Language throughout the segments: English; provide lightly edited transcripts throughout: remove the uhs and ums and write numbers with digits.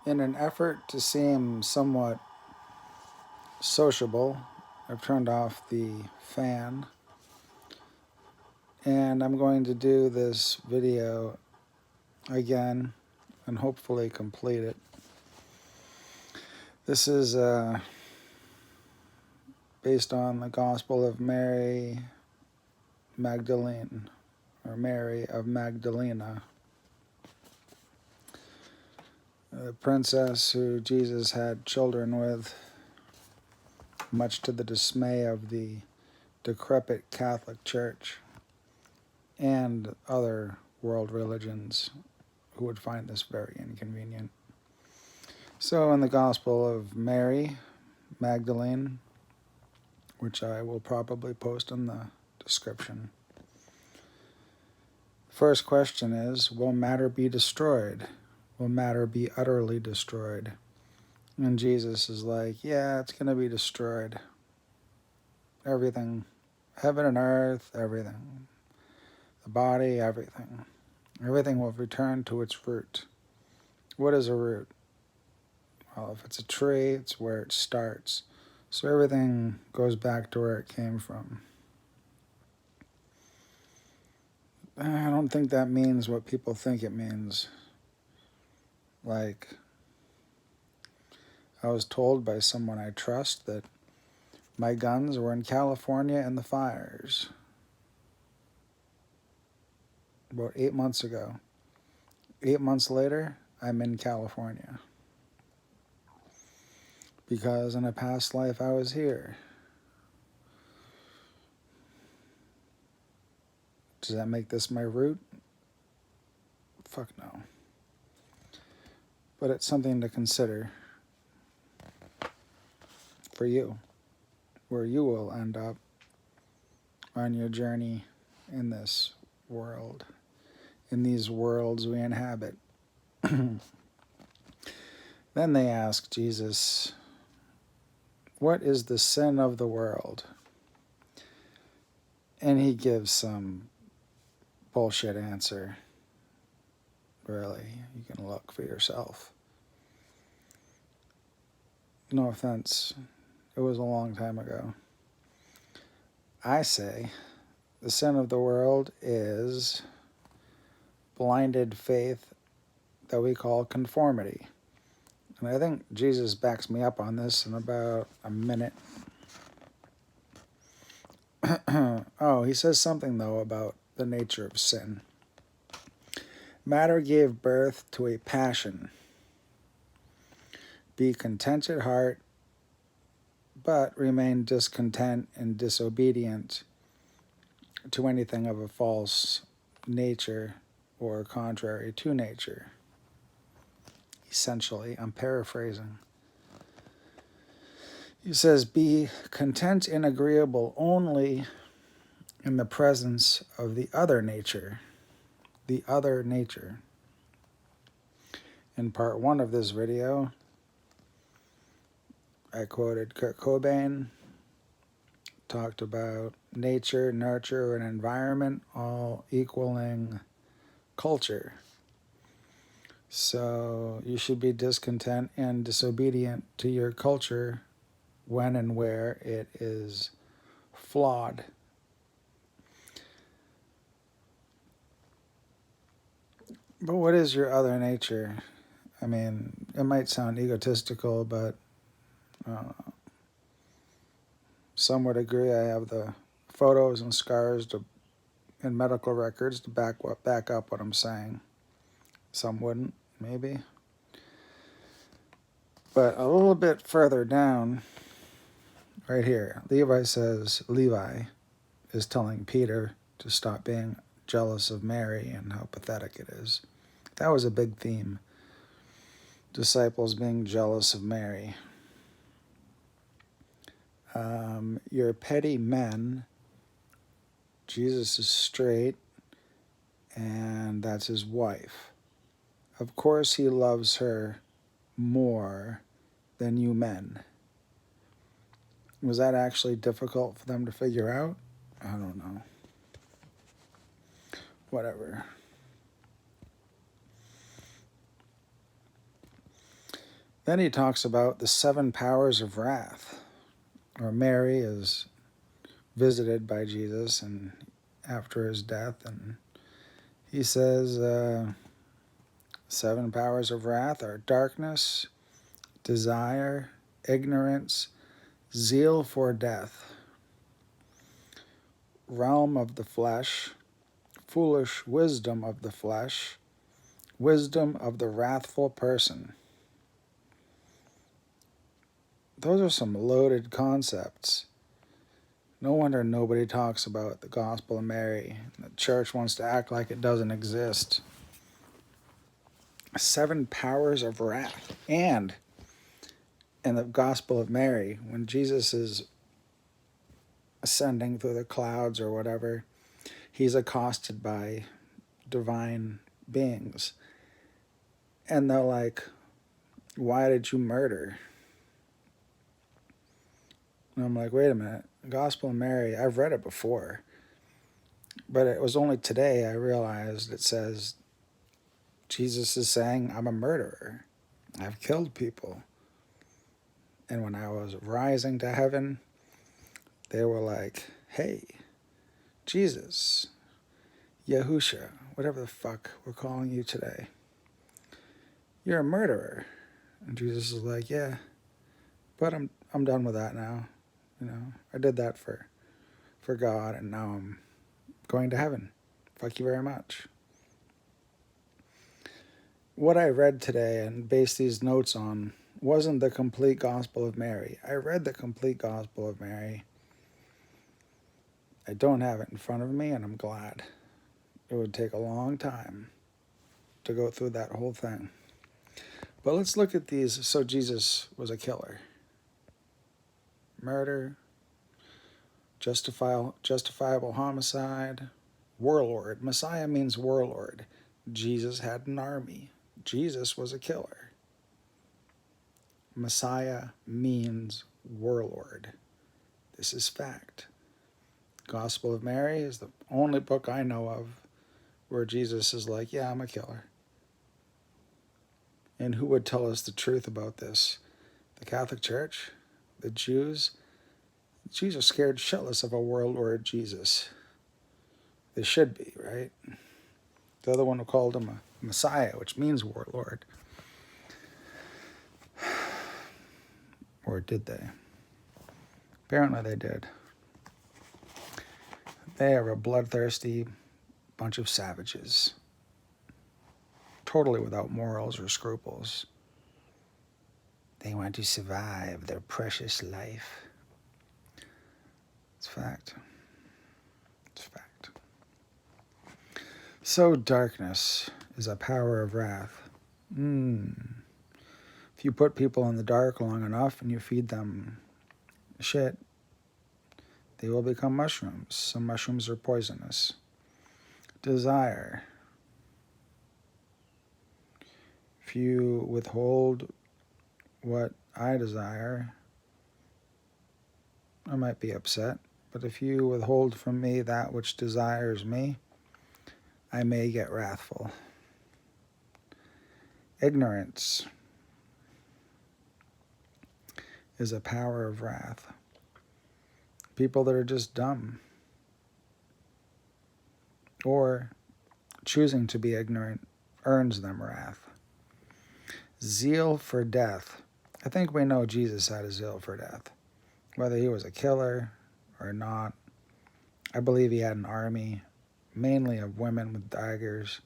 In an effort to seem somewhat sociable, I've turned off the fan, and I'm going to do this video again and hopefully complete it. This is based on the Gospel of Mary Magdalene, or Mary of Magdalene, the princess who Jesus had children with, much to the dismay of the decrepit Catholic Church and other world religions who would find this very inconvenient. So in the Gospel of Mary Magdalene, which I will probably post in the description, first question is, will matter be destroyed? Will matter be utterly destroyed? And Jesus is like, yeah, it's going to be destroyed. Everything, heaven and earth, everything. The body, everything. Everything will return to its root. What is a root? Well, if it's a tree, it's where it starts. So everything goes back to where it came from. I don't think that means what people think it means. Like, I was told by someone I trust that my guns were in California in the fires about 8 months ago. 8 months later, I'm in California. Because in a past life I was here. Does that make this my root? Fuck no. But it's something to consider for you, where you will end up on your journey in this world, in these worlds we inhabit. Then they ask Jesus, what is the sin of the world? And he gives some bullshit answer. Really, you can look for yourself. No offense, it was a long time ago. I say the sin of the world is blinded faith that we call conformity. And I think Jesus backs me up on this in about a minute. Oh, he says something, though, about the nature of sin. Matter gave birth to a passion. Be content at heart, but remain discontent and disobedient to anything of a false nature or contrary to nature. Essentially, I'm paraphrasing. He says, be content and agreeable only in the presence of the other nature. The other nature. In part 1 of this video, I quoted Kurt Cobain, talked about nature, nurture, and environment all equaling culture. So you should be discontent and disobedient to your culture when and where it is flawed. But what is your other nature? I mean, it might sound egotistical, but some would agree I have the photos and scars and medical records to back up what I'm saying. Some wouldn't, maybe. But a little bit further down, right here, Levi is telling Peter to stop being jealous of Mary and how pathetic it is. That was a big theme. Disciples being jealous of Mary. You're petty men. Jesus is straight, and that's his wife. Of course he loves her more than you men. Was that actually difficult for them to figure out? I don't know. Whatever. Then he talks about the 7 powers of wrath, where Mary is visited by Jesus and after his death, and he says 7 powers of wrath are darkness, desire, ignorance, zeal for death, realm of the flesh, foolish wisdom of the flesh, wisdom of the wrathful person. Those are some loaded concepts. No wonder nobody talks about the Gospel of Mary. The church wants to act like it doesn't exist. 7 powers of wrath. And in the Gospel of Mary, when Jesus is ascending through the clouds or whatever, he's accosted by divine beings. And they're like, why did you murder? And I'm like, wait a minute. Gospel of Mary, I've read it before. But it was only today I realized it says, Jesus is saying, I'm a murderer. I've killed people. And when I was rising to heaven, they were like, hey, Jesus, Yahusha, whatever the fuck we're calling you today, you're a murderer. And Jesus is like, yeah, but I'm done with that now. You know, I did that for God, and now I'm going to heaven. Fuck you very much. What I read today and based these notes on wasn't the complete Gospel of Mary. I read the complete Gospel of Mary. I don't have it in front of me, and I'm glad. It would take a long time to go through that whole thing. But let's look at these. So Jesus was a killer. Murder, justifiable homicide, warlord. Messiah means warlord. Jesus had an army. Jesus was a killer. Messiah means warlord. This is fact. Gospel of Mary is the only book I know of where Jesus is like, yeah, I'm a killer. And who would tell us the truth about this? The Catholic Church? The Jews? The Jews are scared shitless of a warlord Jesus. They should be, right? The other one who called him a Messiah, which means warlord. Or did they? Apparently they did. They are a bloodthirsty bunch of savages. Totally without morals or scruples. They want to survive their precious life. It's fact. It's fact. So darkness is a power of wrath. If you put people in the dark long enough and you feed them shit, they will become mushrooms. Some mushrooms are poisonous. Desire. If you withhold what I desire, I might be upset. But if you withhold from me that which desires me, I may get wrathful. Ignorance is a power of wrath. People that are just dumb. Or choosing to be ignorant earns them wrath. Zeal for death. I think we know Jesus had a zeal for death. Whether he was a killer or not, I believe he had an army, mainly of women with daggers,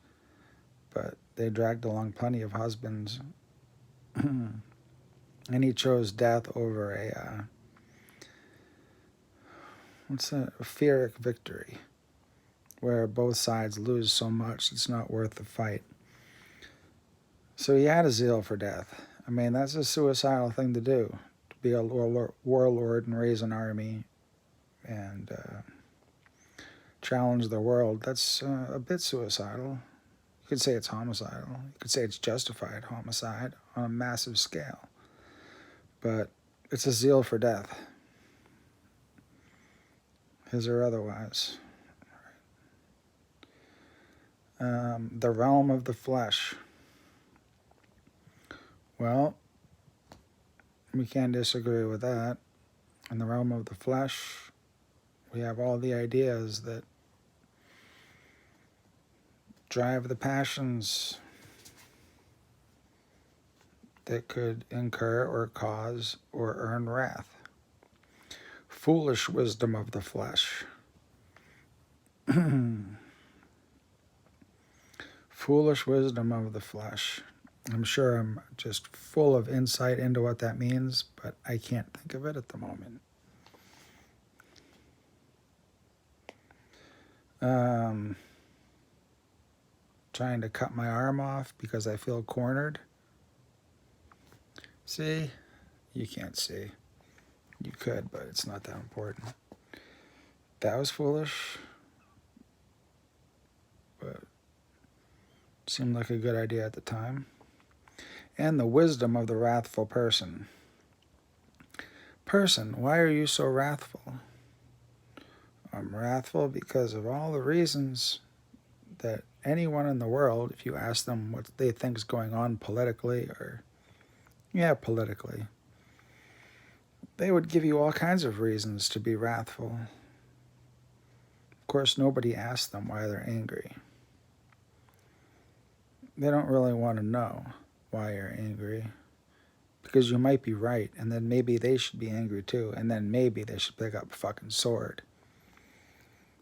but they dragged along plenty of husbands. And he chose death over a Pyrrhic victory, where both sides lose so much it's not worth the fight. So he had a zeal for death. I mean, that's a suicidal thing to do, to be a warlord and raise an army and challenge the world. That's a bit suicidal. You could say it's homicidal. You could say it's justified homicide on a massive scale. But it's a zeal for death, his or otherwise. The realm of the flesh. Well, We can't disagree with that. In the realm of the flesh, we have all the ideas that drive the passions that could incur or cause or earn wrath. Foolish wisdom of the flesh. Foolish wisdom of the flesh. I'm sure I'm just full of insight into what that means, but I can't think of it at the moment. Trying to cut my arm off because I feel cornered. See? You can't see. You could, but it's not that important. That was foolish, but seemed like a good idea at the time. And the wisdom of the wrathful person. Person, why are you so wrathful? I'm wrathful because of all the reasons that anyone in the world, if you ask them what they think is going on politically, politically, they would give you all kinds of reasons to be wrathful. Of course, nobody asks them why they're angry. They don't really want to know why you're angry, because you might be right, and then maybe they should be angry too, and then maybe they should pick up a fucking sword,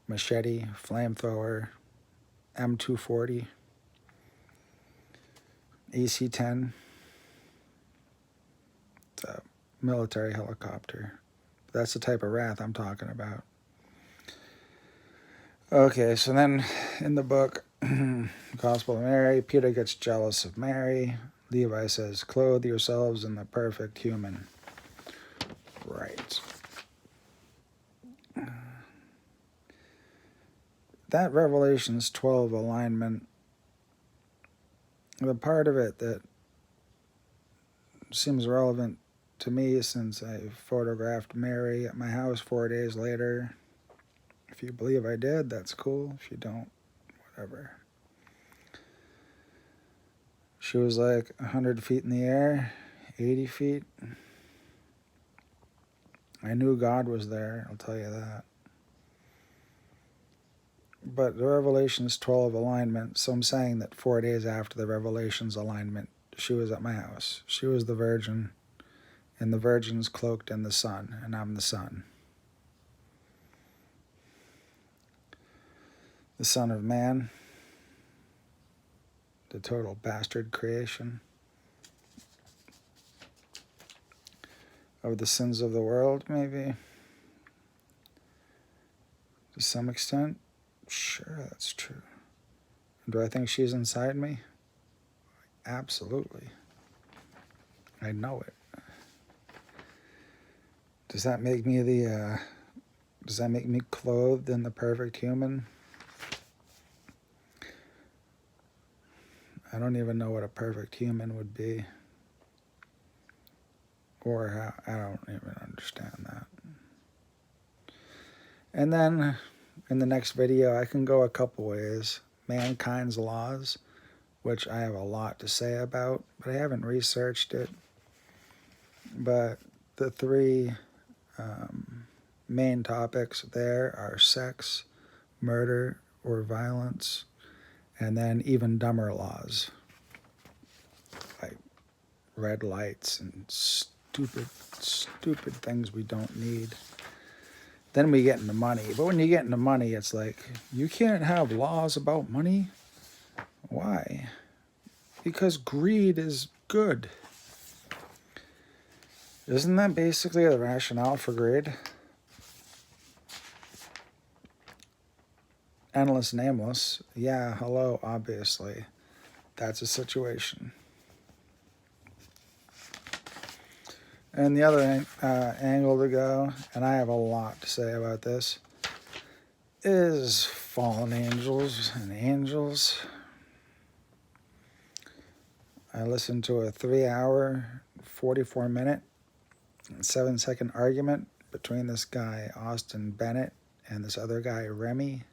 machete, flamethrower, M240, AC-10. It's a military helicopter. That's the type of wrath I'm talking about. Okay, so then in the book, Gospel of Mary, Peter gets jealous of Mary. Levi says, clothe yourselves in the perfect human. Right. That Revelations 12 alignment, the part of it that seems relevant to me since I photographed Mary at my house 4 days later. If you believe I did, that's cool. If you don't, whatever. She was like 100 feet in the air, 80 feet. I knew God was there, I'll tell you that. But the Revelations 12 alignment, so I'm saying that 4 days after the Revelations alignment, she was at my house. She was the virgin, and the virgin's cloaked in the sun, and I'm the sun. The Son of Man, the total bastard creation of the sins of the world, maybe, to some extent. Sure, that's true. Do I think she's inside me? Absolutely. I know it. Does that make me clothed in the perfect human? I don't even know what a perfect human would be. Or how, I don't even understand that. And then in the next video, I can go a couple ways. Mankind's laws, which I have a lot to say about, but I haven't researched it. But the three main topics there are sex, murder or violence, and then even dumber laws, like red lights and stupid things we don't need. Then we get into money. But when you get into money, it's like, you can't have laws about money. Why? Because greed is good. Isn't that basically the rationale for greed? Endless, nameless. Yeah, hello, obviously. That's a situation. And the other angle to go, and I have a lot to say about this, is fallen angels and angels. I listened to a 3-hour, 44-minute, 7-second argument between this guy, Austin Bennett, and this other guy, Remy.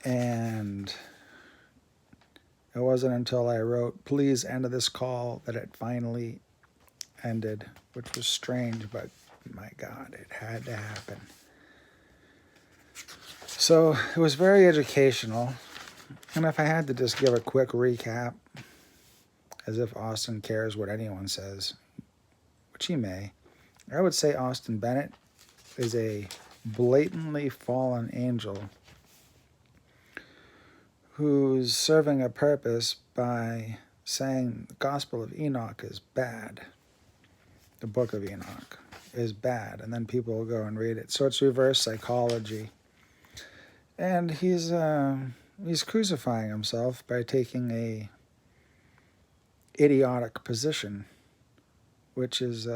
And it wasn't until I wrote, please end this call, that it finally ended, which was strange, but my God, it had to happen. So it was very educational. And if I had to just give a quick recap, as if Austin cares what anyone says, which he may, I would say Austin Bennett is a blatantly fallen angel who's serving a purpose by saying the Gospel of Enoch is bad. The book of Enoch is bad. And then people will go and read it. So it's reverse psychology. And he's crucifying himself by taking a idiotic position, which is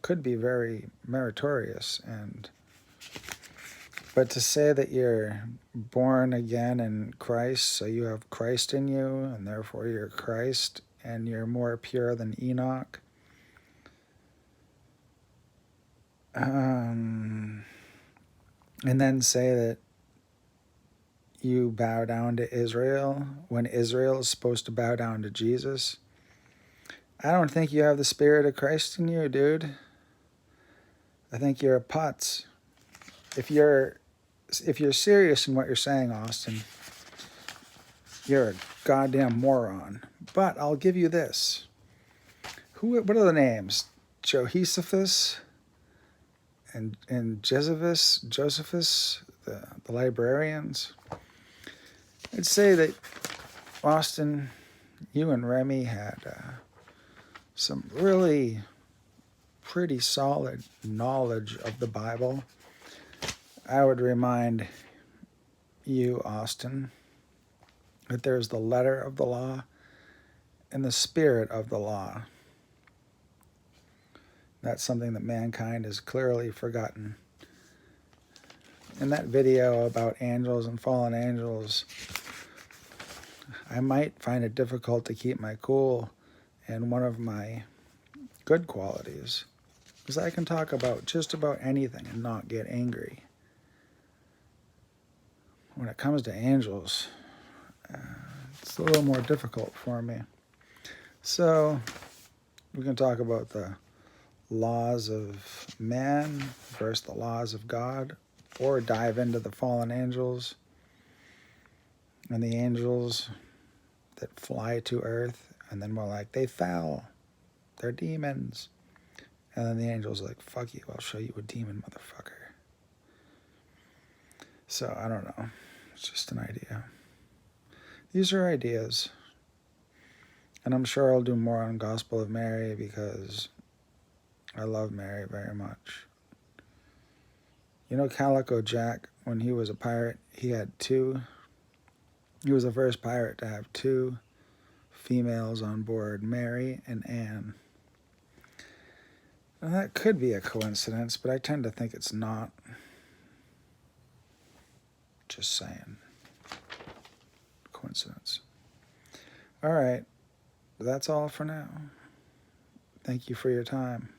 could be very meritorious. But to say that you're born again in Christ, so you have Christ in you, and therefore you're Christ, and you're more pure than Enoch, and then say that you bow down to Israel when Israel is supposed to bow down to Jesus. I don't think you have the Spirit of Christ in you, dude. I think you're a putz. If you're serious in what you're saying, Austin, you're a goddamn moron. But I'll give you this. What are the names? Josephus and Josephus, the librarians. I'd say that, Austin, you and Remy had some really pretty solid knowledge of the Bible. I would remind you, Austin, that there's the letter of the law and the spirit of the law. That's something that mankind has clearly forgotten. In that video about angels and fallen angels, I might find it difficult to keep my cool, and one of my good qualities is I can talk about just about anything and not get angry. When it comes to angels, it's a little more difficult for me. So we can talk about the laws of man versus the laws of God, or dive into the fallen angels and the angels that fly to earth, and then we're like, they fell, they're demons. And then the angel's like, fuck you, I'll show you a demon, motherfucker. So I don't know, it's just an idea. These are ideas, and I'm sure I'll do more on Gospel of Mary because I love Mary very much. You know, Calico Jack, when he was a pirate, he had two. He was the first pirate to have two females on board, Mary and Anne. And that could be a coincidence, but I tend to think it's not. Just saying. Coincidence. All right. That's all for now. Thank you for your time.